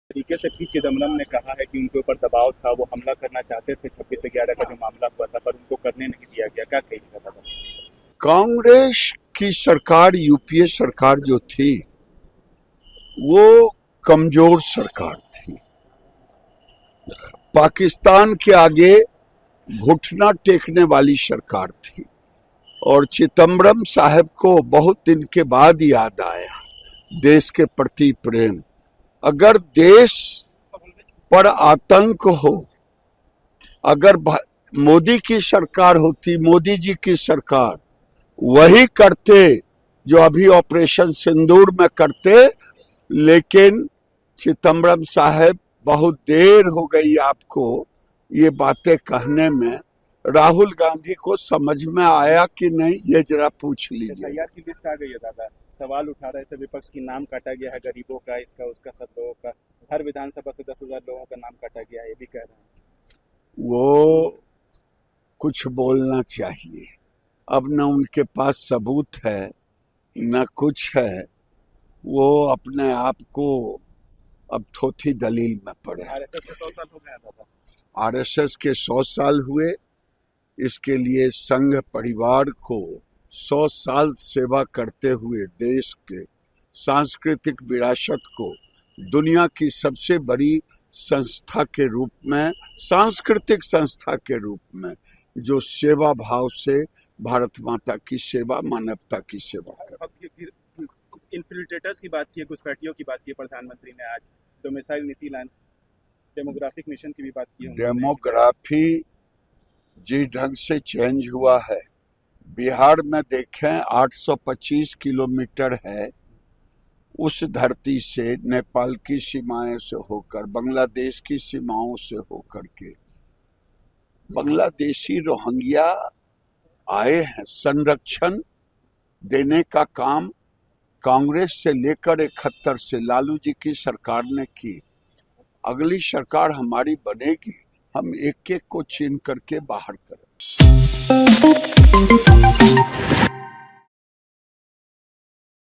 तरीके से पी चिदम्बरम ने कहा है कि उनके ऊपर दबाव था, वो हमला करना चाहते थे 26/11 का जो मामला हुआ था, पर उनको करने नहीं दिया गया। क्या कहिएगा दादा? कांग्रेस की सरकार, यूपीए सरकार जो थी वो कमजोर सरकार थी। पाकिस्तान के आगे घुटना टेकने वाली सरकार थी। और चिदम्बरम साहब को बहुत दिन के बाद याद आया देश के प्रति प्रेम। अगर देश पर आतंक हो, अगर मोदी की सरकार होती, मोदी जी की सरकार, वही करते जो अभी ऑपरेशन सिंदूर में करते। लेकिन चिदम्बरम साहब, बहुत देर हो गई आपको ये बातें कहने में। राहुल गांधी को समझ में आया कि नहीं, ये जरा पूछ लीजिए। एफआईआर की लिस्ट आ गई है दादा। सवाल उठा रहे थे विपक्ष की, नाम काटा गया है गरीबों का, इसका उसका, सब लोगों का। हर विधानसभा से 10,000 लोगों का नाम काटा गया है, ये भी कह रहे हैं। वो कुछ बोलना चाहिए। अब न उनके पास सबूत है न कुछ है। वो अपने आप को अब थोथी दलील में पड़े। आरएसएस के 100 साल हो गए दादा। आरएसएस के 100 साल हुए। इसके लिए संघ परिवार को 100 साल सेवा करते हुए देश के सांस्कृतिक विरासत को दुनिया की सबसे बड़ी संस्था के रूप में, सांस्कृतिक संस्था के रूप में, जो सेवा भाव से भारत माता की सेवा, मानवता की सेवा कर। इन्फिल्ट्रेटर्स की बात की है, घुसपैठियों की बात की है प्रधानमंत्री ने आज। डोमिसाइल नीति लाइन, डेमोग्राफिक मिशन की भी बात की है। डेमोग्राफी जिस ढंग से चेंज हुआ है, बिहार में देखें 825 किलोमीटर है, उस धरती से नेपाल की सीमाएं से होकर, बांग्लादेश की सीमाओं से होकर के बांग्लादेशी रोहिंग्या आए हैं। संरक्षण देने का काम कांग्रेस से लेकर 71 से लालू जी की सरकार ने की। अगली सरकार हमारी बनेगी, हम एक एक को चीन करके बाहर करें।